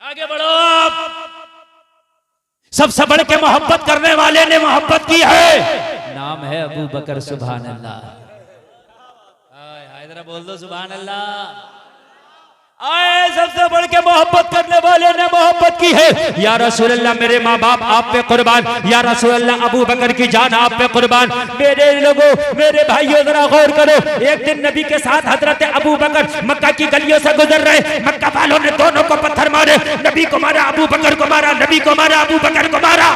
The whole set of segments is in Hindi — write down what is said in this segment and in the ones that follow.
आगे बढ़ो। सबसे बढ़ के मोहब्बत करने वाले ने मोहब्बत की है, नाम है अबू बकर। सुभान अल्लाह। जरा बोल दो सुभान अल्लाह। आए, सबसे बढ़ के मोहब्बत करने वाले ने मोहब्बत की है। या रसूल अल्लाह, मेरे माँ बाप आप पे कुर्बान। या रसूल अल्लाह, अबू बकर की जान आप पे कुर्बान। मेरे लोगों, मेरे भाइयों, जरा गौर करो। एक दिन नबी के साथ हजरत अबू बकर मक्का की गलियों से गुजर रहे। मक्का वालों ने दोनों को पत्थर मारे। नबी को मारा, अबू बकर को मारा, नबी को मारा, अबू बकर को मारा।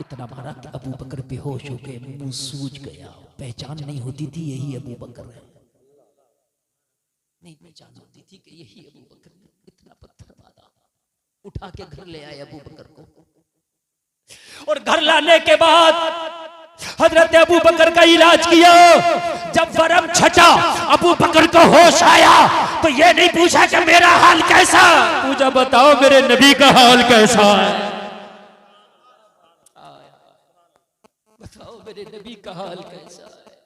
इतना मारा कि अबू बकर बेहोश हो गए, मुंह सूज गया, पहचान नहीं होती थी यही अबू बकर है। नहीं पहचान होती थी कि यही अबू बकर ने। इतना पत्थर मारा, उठा के घर ले आए अबू बकर को। और घर लाने के बाद हजरत अबू बकर का इलाज किया। जब वरम छटा, अबू बकर को होश आया तो ये नहीं पूछा कि मेरा हाल कैसा, पूछा बताओ मेरे नबी का हाल कैसा है। बताओ मेरे नबी का हाल कैसा है।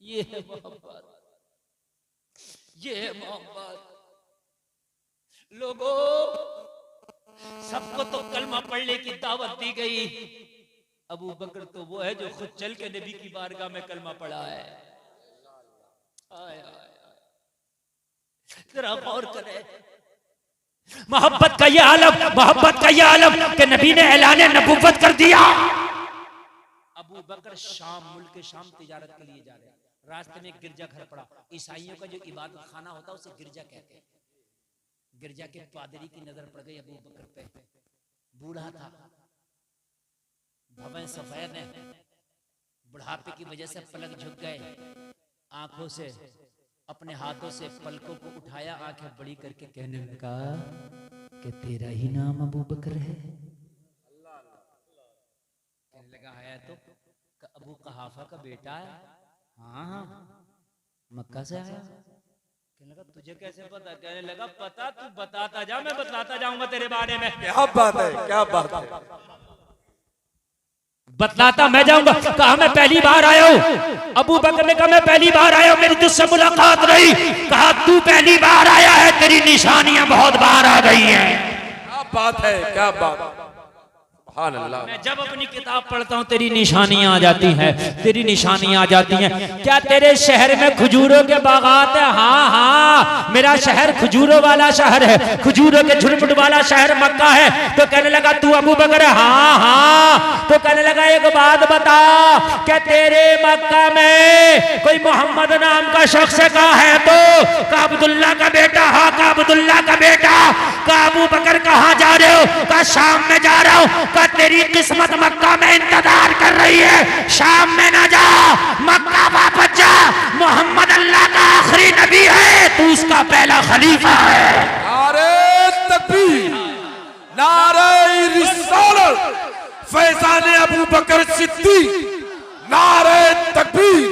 ये है मोहब्बत, ये है मोहब्बत। लोगों, सबको तो कलमा पढ़ने की दावत दी गई। अबू बकर तो वो है जो खुद चल के नबी की बारगाह में कलमा पढ़ा है। आय, आय, आय। जरा गौर करें, मोहब्बत का ये आलम, मोहब्बत का ये आलम कि नबी ने ऐलान नबुव्वत कर दिया। अबू बकर शाम, मुल्क शाम तिजारत के लिए जा रहे हैं। रास्ते में गिरजा घर पड़ा। ईसाइयों का जो इबादत खाना होता है उसे गिरजा कहते हैं। गिरजा के पादरी की नजर पड़ गई अबू बकर पे। बूढ़ा था, भवन सफेद है, बुढ़ापे की वजह से पलक झुक गए। आंखों से, अपने हाथों से पलकों को उठाया, आंखें बड़ी करके कहने लगा कि तेरा ही नाम अबू बकर है। कहने लगा है तो अबू कहाफा का बेटा है। हाँ, मक्का से आया। कहने लगा तुझे कैसे पता। कहने लगा पता तू बताता जा, मैं बतलाता जाऊंगा तेरे बारे में। क्या बात है, क्या बात है। बतलाता मैं जाऊंगा। कहा मैं पहली बार आया हूँ। अबू बकर ने कहा मैं पहली बार आया हूँ, मेरी तुझसे मुलाकात रही। कहा तू पहली बार आया है, तेरी निशानियां बहुत बार आ गई हैं। क्या बात है, क्या बात। मैं जब अपनी किताब पढ़ता हूँ तेरी निशानियां आ जाती हैं, तेरी निशानियां आ जाती हैं। क्या तेरे शहर में खजूरों के बागात है? हाँ हाँ, मेरा शहर खजूरों वाला शहर है, खजूरों के झुरमुट वाला शहर मक्का है। तो कहने लगा तू अबू बकर है? हाँ हाँ। तो कहने लगा एक बात बता, क्या तेरे मक्का में कोई मोहम्मद नाम का शख्स का है? तो का अब्दुल्ला का बेटा? हाँ का अब्दुल्ला का बेटा। का अबू बकर कहाँ जा रहे हो? का शाम में जा रहा हूँ। तेरी किस्मत मक्का में इंतजार कर रही है, शाम में ना जा, मक्का वापस जा। मोहम्मद अल्लाह का आखिरी नबी है, तू उसका पहला खलीफा है। नारे तकबीर, नारे रिसालत, फैजान अबू बकर सिद्दीक, नारे तकबीर,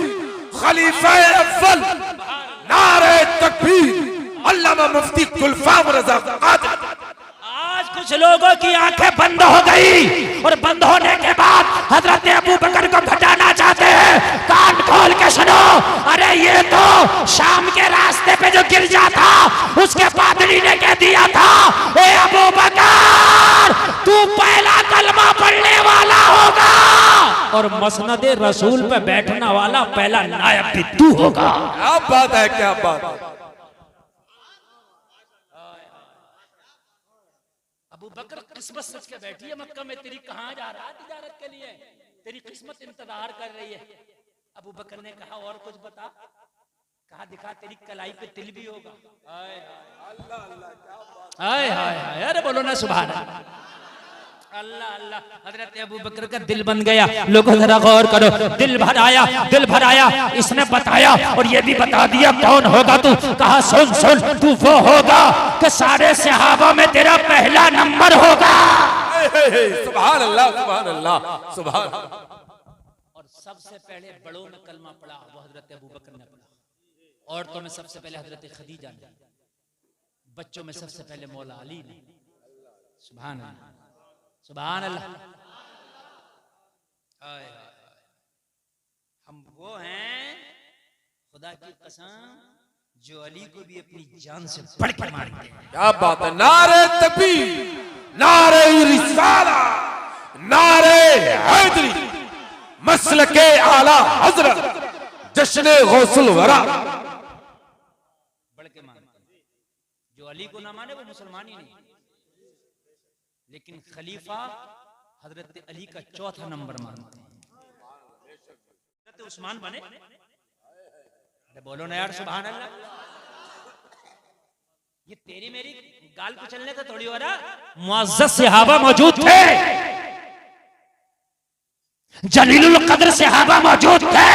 खलीफा अव्वल, नारे तकबीर, अल्लामा मुफ्ती गुलफाम रज़ा कादिर। आज कुछ लोगों की आंखें बंद हो गई और बंद होने के बाद हजरत अबू बकर को घटाना चाहते हैं। कान खोल के सुनो, अरे ये तो शाम के रास्ते पे जो गिरजा था उसके पादरी ने कह दिया था, ए अबू बकर तू पहला कलमा पढ़ने वाला होगा और मसनद रसूल पे बैठने वाला पहला नायब भी तू होगा। क्या बात है, क्या बात है। अबू बकर किस्मत सच के बैठी है मक्का में, तेरी कहाँ जा रहा है तिजारत के लिए? तेरी किस्मत इंतजार कर रही है। अबू बकर ने कहा और कुछ बता। कहा दिखा तेरी कलाई पे तिल भी होगा। हाय हाय हाय, अरे बोलो ना सुभान अल्लाह अल्लाह। हजरत अबू बकर का दिल बन गया। लोगों जरा गौर करो, दिल भर आया, दिल भर आया। इसने बताया और ये भी बता दिया कौन होगा तू। कहा सुन सुन, तू वो होगा कि सारे सहाबा में तेरा पहला नंबर होगा। सुभान अल्लाह, सुभान अल्लाह, सुभान। और सबसे पहले बड़ों में कलमा पड़ा वो हजरत अबू बकर ने पढ़ा। औरतों में सबसे पहले हजरत खदीजा ने, बच्चों में सबसे पहले मौला अली ने। सुभान अल्लाह, सुभान अल्लाह। हम वो हैं खुदा की कसम जो अली को भी अपनी जान से बढ़ के मारते हैं। क्या बात है। नारे तकबीर, नारे रिसाला, नारे हैदरी, मसलके आला हजरत, जश्न गौसुल वरा। बढ़ के मानते हैं। जो अली को ना माने वो मुसलमान ही नहीं। लेकिन खलीफा हजरत अली का चौथा नंबर मानते हैं। हजरत उस्मान बने, अरे बोलो ना यार सुभान अल्लाह। ये तेरी मेरी गाल कुचलने का थोड़ी हो रहा। मुअज़्ज़ज़ सहाबा मौजूद थे, जलीलुल कद्र सहाबा मौजूद थे।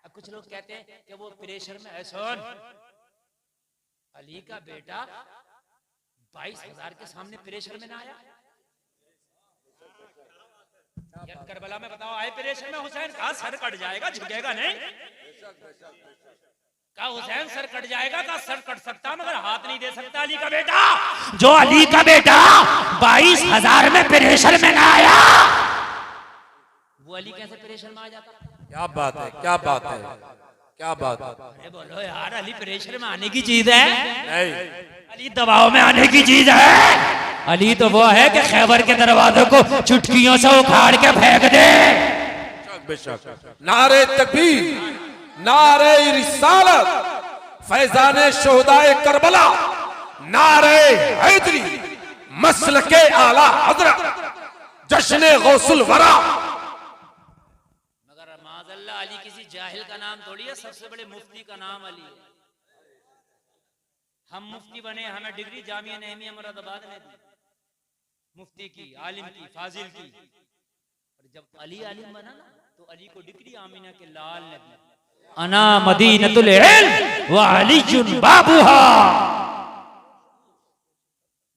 अब कुछ लोग कहते हैं कि वो प्रेशर में है। सुन, अली का बेटा 22,000 के सामने प्रेशर में ना आया। यार करबला में बताओ आए प्रेशर में हुसैन, कहा सर कट जाएगा, झुकेगा नहीं। कहा हुसैन सर कट जाएगा, कहा सर कट सकता मगर हाथ नहीं दे सकता। अली का बेटा, जो अली का बेटा 22,000 में प्रेशर में ना आया, वो अली कैसे प्रेशर में आ जाता? क्या बात है, क्या बात है, क्या बात है। अरे बोलो यार, अली प्रेशर में आने की चीज है नहीं, अली दबाव में आने की चीज है। अली तो वो है कि खैबर के दरवाजों को चुटकियों से उखाड़ के फेंक दे। बेशक। नारे तकबीर, नारे रिसालत, फैजाने शोहदाए करबला, नारे हैदरी, मसलके आला हजरत, जश्न गौसुल वरा। मगर माज़अल्लाह अली किसी जाहिल का नाम थोड़ी है। सबसे बड़े मुफ्ती का नाम अली है। हम मुफ्ती बने, हमें डिग्री जामिया नहमिया मुरादाबाद में दी, मुफ्ती की, आलिम की, फाजिल की। और जब अली आलिम बना ना तो अली को डिग्री आमिना के लाल ने दी। अना मदीनतुल इल्म व अलीयुन बाबुहा।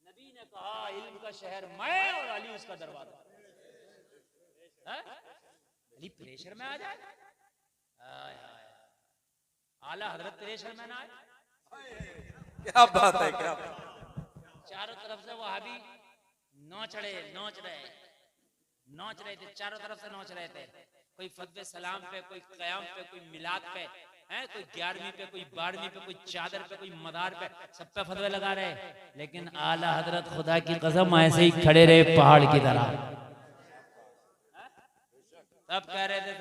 नबी ने कहा इल्म का शहर मैं और अली उसका दरवाजा। अली प्रेशर में आ जाए, आला हजरत प्रेशर में ना आए। क्या बात है, क्या बात। चारों तरफ से वहाबी नोच रहे थे, चारों तरफ से नोच रहे थे। कोई फतवे सलाम पे, कोई कयाम पे, कोई मिलाद पे, हैं, कोई 11वीं पे, कोई 12वीं पे, कोई चादर पे, कोई मदार पे, सब पे फतवे लगा रहे। लेकिन आला हजरत खुदा की कसम ऐसे ही खड़े रहे पहाड़ की तरह। सब कह रहे थे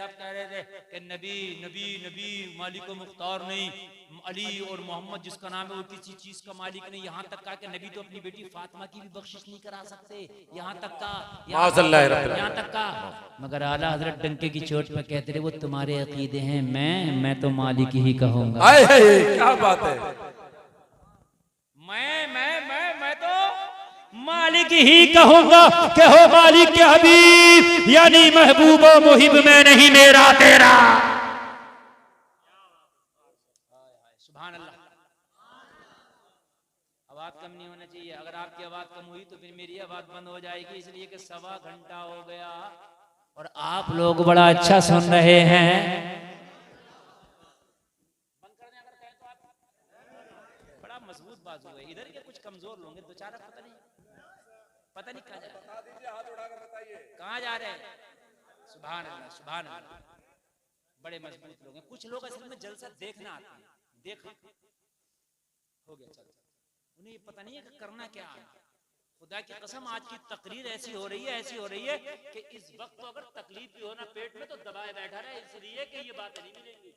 कि नबी नबी नबी मालिक व मुख्तार नहीं, अली और मोहम्मद जिसका नाम है वो किसी चीज का मालिक नहीं। यहाँ तक कहा कि नबी तो अपनी बेटी फातिमा की भी बख्शिश नहीं करा सकते। यहाँ तक का, यहाँ तक का। मगर आला हजरत डंके की चोट पे कहते रहे वो तुम्हारे अकीदे हैं, मैं तो मालिक ही कहूंगा। क्या बात है। मैं तो मालिक ही कहूंगा कि हो मालिक के हबीब, यानी महबूब व मुहिब में नहीं मेरा तेरा। सुभान अल्लाह। आवाज कम नहीं होना चाहिए। अगर आपकी आवाज कम हुई तो फिर मेरी आवाज बंद हो जाएगी। इसलिए कि 1.25 घंटा हो गया और आप लोग बड़ा अच्छा सुन रहे हैं। बंद कर दें अगर कहें तो आप। बड़ा मजबूत बाजू है। इधर के कुछ कमजोर लोग हैं, बेचारा पता नहीं कहाँ जा रहे, कहाँ जा रहे हैं। सुभान अल्लाह, सुभान अल्लाह। बड़े मजबूत लोग हैं। कुछ लोग असल में जलसा देखना आते हैं, देखा हो गया चल, उन्हें ये पता नहीं है कि करना क्या है। खुदा की कसम आज की तकरीर ऐसी हो रही है कि इस वक्त तो अगर तकलीफ भी हो ना पेट में तो दबाए बैठा रहे, इसलिए कि ये बात नहीं मिलेगी।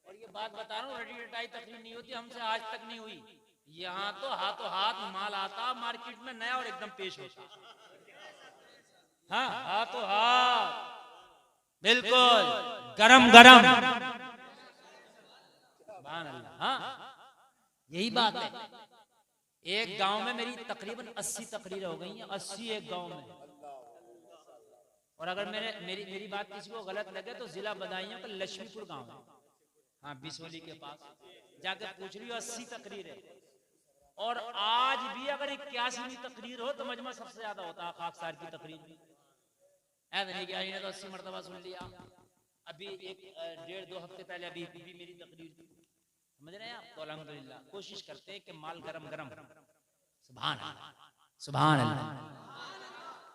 और ये बात बता रहा हूँ, रटी रटाई तकरीर नहीं होती, हमसे आज तक नहीं हुई। यहाँ तो हाथों हाथ माल आता मार्केट में नया और एकदम पेश होता। हाँ, हाथों हाथ बिल्कुल गरम गरम। हाँ, यही बात है। एक गांव में मेरी तकरीबन 80 तकरीर हो गई हैं, 80 एक गांव में। और अगर मेरी बात किसी को गलत लगे तो जिला बदायूं का लक्ष्मीपुर गांव है, हाँ बिसोली के पास, जाकर पूछ रही हो 80 तकरीर है। और आज भी अगर 81वीं तकरीर हो तो मजमा सबसे ज्यादा होता है खाकसार की तकरीर में। ऐसा नहीं कि तो 80 मरतबा सुन लिया। अभी 1.5-2 हफ्ते पहले अभी मेरी तकरीर थी, समझ रहे हैं आप। तो अल्हम्दुलिल्लाह कोशिश करते हैं कि माल गरम गरम। सुभान अल्लाह, सुभान अल्लाह।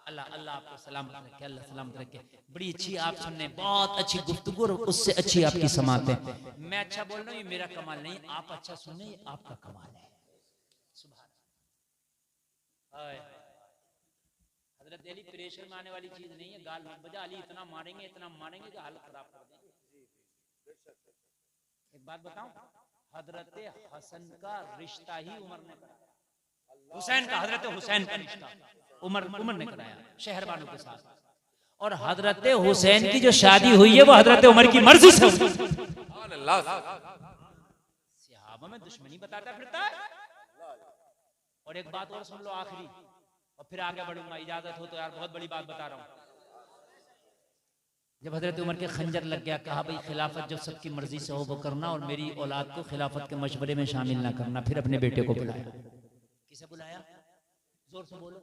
अल्लाह अल्लाह आपको सलामत रखे, अल्लाह सलामत रखे। बड़ी अच्छी आप सुनने, बहुत अच्छी गुफ्तगू और उससे अच्छी आपकी समात है। मैं अच्छा बोल रहा हूँ, ये मेरा कमाल नहीं, आप अच्छा सुनने ये आपका कमाल है। सुभान अल्लाह। हजरत अली प्रेशर में आने वाली चीज नहीं है, गाल मत बजा, अली इतना मारेंगे कि हालत खराब कर देंगे। एक बात बताऊं, हजरत हसन का रिश्ता ही उमर ने कराया, हुसैन का, हजरत हुसैन का रिश्ता उमर ने कराया शहरबानों के साथ। और हजरत हुसैन की जो शादी हुई है वो हजरत उमर की मर्जी से हुई। सहाबा में दुश्मनी बताता फिरता है। और एक बात और सुन लो आखिरी, और फिर आगे बढ़ूंगा, इजाजत हो तो यार, बहुत बड़ी बात बता रहा हूं। जब हजरत उमर के खंजर लग गया, कहा भाई खिलाफत जब सबकी मर्जी से हो वो करना, और मेरी औलाद को खिलाफत के मशवरे में शामिल ना करना। फिर अपने बेटे को बुलाया। किसे बुलाया? जोर से बोलो।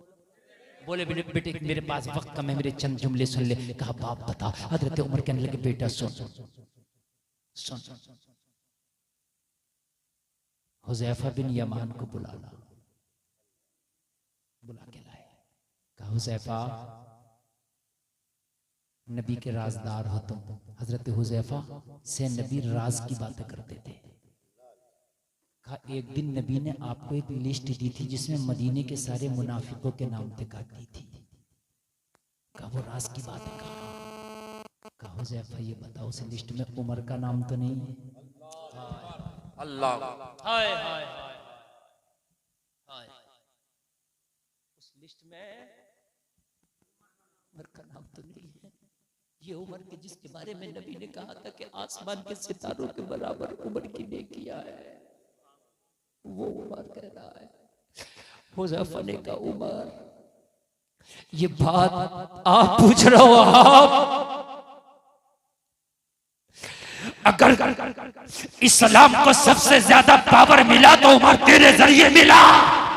बोले बेटे मेरे पास वक्त कम है, मेरे चंद जुमले सुन ले। कहा बाप बता। हजरत उमर कहने लगे बेटा सुन सुन, हुज़ैफा बिन यमान को बुलाना। बुला के लाए। कहा हुज़ैफा, नबी के राजदार हो तुम। हजरत हुज़ैफा से नबी राज की बातें करते थे। कहा एक दिन नबी ने आपको एक लिस्ट दी थी जिसमें मदीने के सारे मुनाफिकों के नाम तक आती थी। कहा वो राज की बात है। कहा हुज़ैफा ये बताओ उस लिस्ट में उमर का नाम तो नहीं है? अल्लाह हाय हाय हाय हाय, उस लिस्ट में उमर का नाम तो नहीं है। ये उमर के जिसके बारे में नबी ने कहा था कि आसमान के सितारों के बराबर उमर की नेकियां है, वो उमर कह रहा है। हुज़ैफा ने कहा उमर, ये बात आप पूछ रहे हो? आप अगर इस्लाम को सबसे ज्यादा पावर मिला तो उमर तेरे जरिए मिला।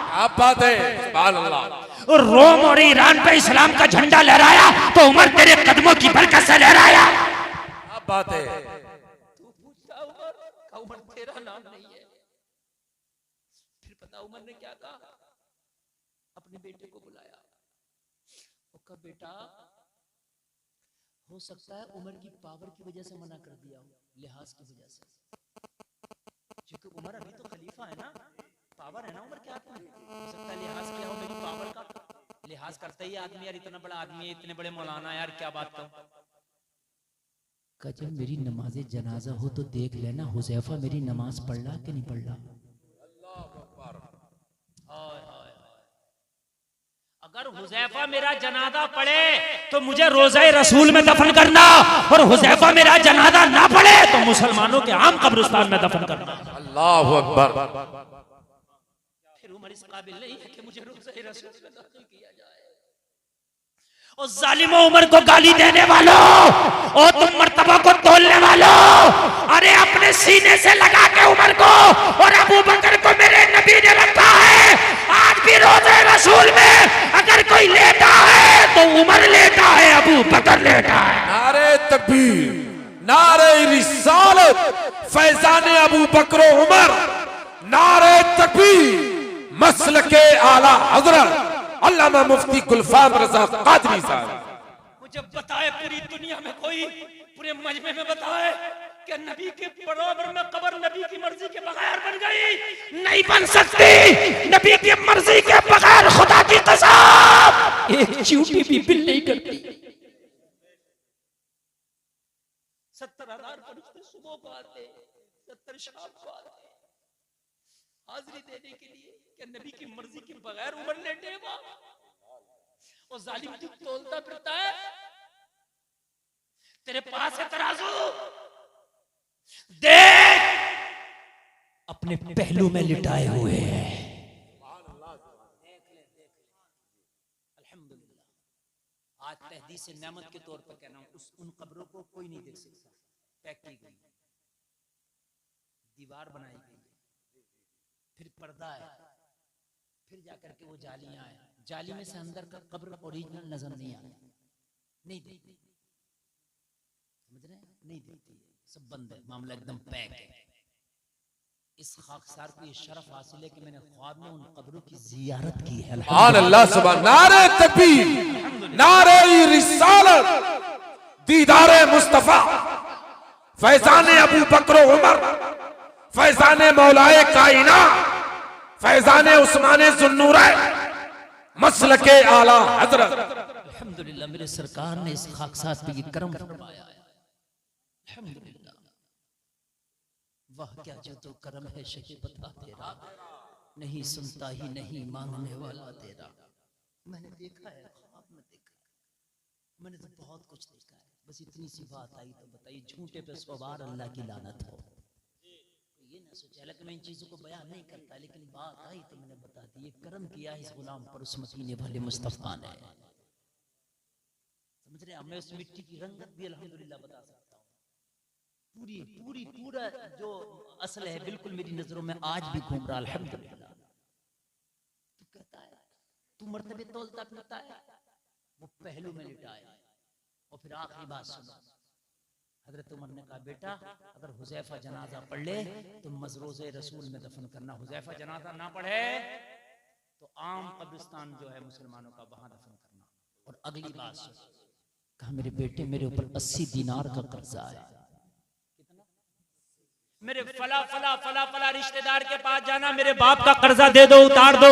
क्या बात है, सुभान अल्लाह। और रोम और ईरान पे इस्लाम का झंडा लहराया तो उमर तेरे कदमों की बरकत से लहराया। क्या बात है। तू पूछता उमर तेरा नाम नहीं है। फिर पता उमर ने क्या कहा? अपने बेटे को बुलाया। उसका बेटा, हो सकता है उमर की पावर की वजह से मना कर दिया हो, लिहाज की वजह से, क्योंकि उमर अभी तो खलीफा है ना, पावर है ना उमर के हाथ में। हो सकता है लिहाज किया हो मेरी पावर का। लिहाज करता ही आदमी, यार इतना बड़ा आदमी है, इतने बड़े मौलाना, यार क्या बात कहूं। जब मेरी नमाज जनाजा हो तो देख लेना हुज़ैफा मेरी नमाज पढ़ रहा कि नहीं पढ़ रहा। अगर हुज़ैफा मेरा जनाजा पढ़े तो मुझे रोज़े रसूल में दफन करना, और हुज़ैफा मेरा जनाजा ना पढ़े तो मुसलमानों के आम कब्रिस्तान में दफन करना। अल्लाहु अकबर। फिर उमर इस काबिल नहीं है कि मुझे रोज़े रसूल में दफन किया जाए। और जालिमों उमर को गाली देने वालों, और तुम मर्तबा को तोलने वालों, अरे अपने सीने से लगा के उमर को और अबू बकर को मेरे नबी ने रखा है। आज भी रोज़े रसूल में अगर कोई लेटा है तो उमर लेटा है, अबू बकर लेटा है। नारे तकबीर, नारे रिसालत, फैजान अबू बकर उमर, नारे तकबीर, मसलके आला हजरत अल्लामा मुफ्ती गुलफाम रज़ा क़ादरी साहब। मुझे बताए पूरी दुनिया में कोई, पूरे मजमे में बताए कि नबी के बराबर में कब्र नबी की मर्जी के बगैर बन गई? नहीं बन सकती। नबी की मर्जी के बगैर, खुदा की कसम, एक चींटी भी बिल नहीं करती। 70,000 फरिश्ते सुबह को आते, 70 शाम को आते, हाजिरी देने के लिए कि नबी की मर्जी के बगैर उमर लेटेगा। और जालिम तू तोलता फिरता है, तेरे पास है तराजू, देख अपने पहलू में लिटाए हुए हैं। अल्हम्दुलिल्लाह, आज तहदीस से नेमत के तौर पर कहना हूं, उन कब्रों को कोई नहीं देख सकता। पैक की गई, दीवार बनाई गई, फिर पर्दा है, फिर जाकर के वो जालियां हैं, जाली में से अंदर का कब्र ओरिजिनल नजर नहीं आता, नहीं देखती, समझ रहे हैं? नहीं देखती, सब बंद है, मामला एकदम पैक है। इस खाकसार को ये शरफ हासिल है कि मैंने ख्वाब में उन कब्रों की जियारत की है। सुभान अल्लाह, सुभान, नारे तकबीर, नारे रिसालत, दीदारे मुस्तफा, फैजाने अबू बकर उमर, फैजाने मौलाए कायना, फैजाने उस्माने ज़ुन्नूरैन, मसलके आला हजरत। अल्हम्दुलिल्लाह मेरे सरकार ने इस खाकसार पे ये करम फरमाया है। अल्हम्दुलिल्लाह, वाह क्या जो तो करम है शहे बता तेरा, नहीं सुनता ही नहीं मांगने वाला तेरा। मैंने देखा है, ख्वाब में देखा है, मैंने तो बहुत कुछ देखा है, बस इतनी सी बात आई तो बताइए, झूठे पे सवार अल्लाह की लानत हो। ये ना सोचा, हालांकि मैं इन चीजों को बयान नहीं करता, लेकिन बात आई तो मैंने बता दी। ये करम किया है इस गुलाम पर उस मदीने वाले मुस्तफा ने, समझ रहे हैं। मैं उस मिट्टी की रंगत भी अल्हम्दुलिल्लाह बता सकता हूँ, पूरा जो असल है बिल्कुल मेरी नजरों में आज भी घूम रहा। अल्हम्दुलिल्लाह। तू कहता है तू मर्तबे तौलता फिरता है, वो पहलू में लिटाए। और फिर आखिरी बात सुनो, हजरत उमर ने कहा बेटा अगर हुजैफा जनाजा पढ़ ले तो मजरोज़े रसूल में दफन करना, हुजैफा जनाजा ना पढ़े तो आम कब्रिस्तान जो है मुसलमानों का वहां दफन करना। और अगली बात सुनो, कहा मेरे बेटे मेरे ऊपर 80 दीनार का कर्जा है, मेरे फला फला फला फला रिश्तेदार के पास जाना, मेरे बाप का कर्जा दे दो, उतार दो।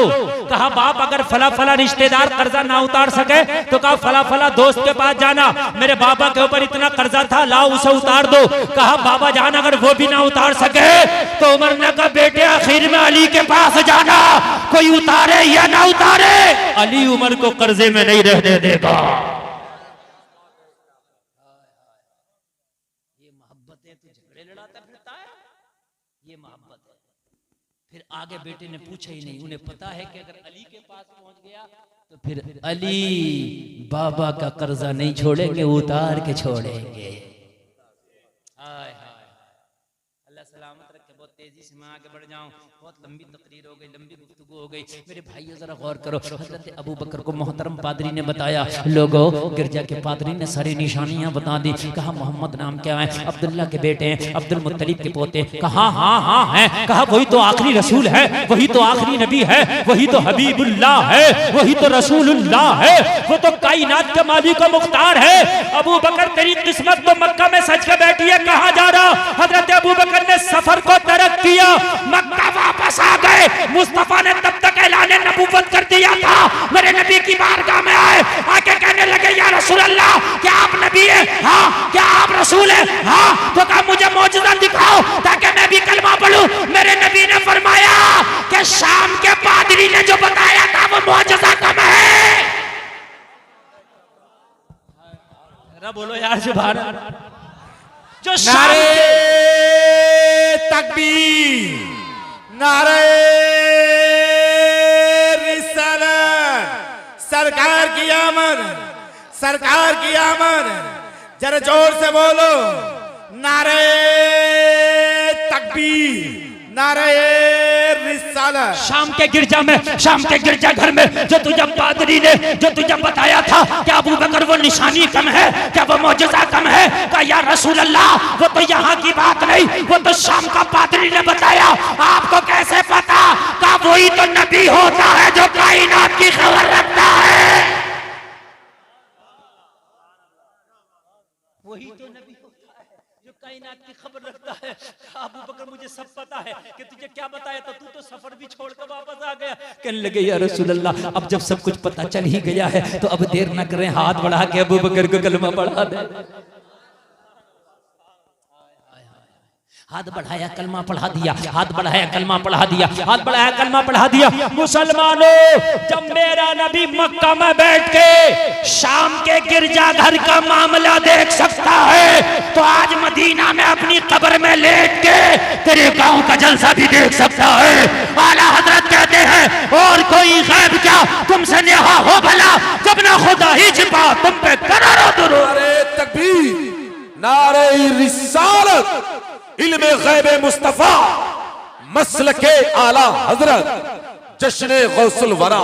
कहा बाप अगर फला फला रिश्तेदार कर्जा ना उतार सके तो कहा फला फला दोस्त के पास जाना, मेरे बाबा के ऊपर इतना कर्जा था, लाओ उसे उतार दो। कहा बाबा जान अगर वो भी ना उतार सके तो उमर ने कहा बेटे आखिर में अली के पास जाना, कोई उतारे या ना उतारे अली उमर को कर्जे में नहीं रहने देगा। ये मोहब्बतें तो झगड़े लड़ाता फिरता है, ये मोहब्बत है। फिर आगे बेटे ने पूछा ही नहीं, उन्हें पता है कि अगर अली के पास पहुंच गया तो फिर अली बाबा का कर्जा नहीं छोड़ेंगे, उतार के छोड़ेंगे। हाय हाय, अल्लाह सलामत रखे। बहुत तेजी से मैं आगे बढ़ जाऊं, बहुत लंबी तकरीर हो गई, लंबी गुफ्तगू हो गई। मेरे भाइयों जरा गौर करो, हजरत अबू बकर को मोहतरम पादरी ने बताया, लोगों गिरजा के पादरी ने सारी निशानियां बता दी। कहा मोहम्मद नाम क्या है? अब्दुल्ला के बेटे हैं, अब्दुल मुत्तलिब के पोते। कहा हाँ हाँ है। कहा वही तो आखिरी रसूल है, वही तो आखिरी नबी है, वही तो हबीबुल्लाह है, वही तो रसूलुल्लाह है, वो तो कायनात के मालिक व मुख्तार है। अबू बकर तेरी किस्मत तो मक्का में सज के बैठी है, कहाँ जा रहा? हजरत अबू बकर ने सफर को तरक किया, मक्का वापस आ गए। मुस्तफा ने तब तक ऐलान नबूवत कर दिया था, मेरे नबी की बारगाह में आए, आके कहने लगे या रसूल अल्लाह क्या आप नबी हैं? हाँ। क्या आप रसूल हैं? हाँ। तो कहा मुझे मौजज़ा दिखाओ ताकि मैं भी कलमा पढ़ूं। मेरे नबी ने फरमाया कि शाम के पादरी ने जो बताया था वो मौजज़ा कम है। बोलो यार सुभान अल्लाह। जो नारे तकबीर, नारे रिसालत, सरकार की आमद, सरकार की आमद। जरा जोर से बोलो, नारे तकबीर, नारे रिसालत। शाम के गिरजा में, शाम के गिरजा घर में जो तुझे पादरी ने जो तुझे बताया था क्या अबू बकर वो निशानी कम है, क्या वो मौजज़ा कम है? कहा या रसूल अल्लाह वो तो यहाँ की बात नहीं, वो तो शाम का पादरी ने बताया। आपको कैसे पता? कहा वही तो नबी होता है जो कायनात की खबर रखता है, वही तो नबी होता है जो कायनात की खबर रखता है। अबू बकर मुझे सब पता है कि तुझे क्या बताया था, तू तो सफर भी छोड़ कर वापस आ गया। कहने लगे या रसूल अल्लाह अब जब सब कुछ पता चल ही गया है तो अब देर न करें, हाथ बढ़ा के अबू बकर को कलमा पढ़ा दे। हाथ बढ़ाया कलमा पढ़ा दिया, हाथ बढ़ाया कलमा पढ़ा दिया, हाथ बढ़ाया कलमा पढ़ा दिया। मुसलमानों जब मेरा नबी मक्का में बैठ के शाम के गिरजाघर का मामला देख सकता है तो आज मदीना में अपनी कब्र में लेट के तेरे गांव का जलसा भी देख सकता है। आला हजरत कहते हैं और कोई गैब क्या तुमसे नेहा हो भला, जब ना खुदा ही छिपा तुम पे करोड़ों दुरूद। नारे तकबीर, नारे रिसालत, इल्मे गैब मुस्तफा, मसलके आला हजरत, जश्न गौसुल वरा।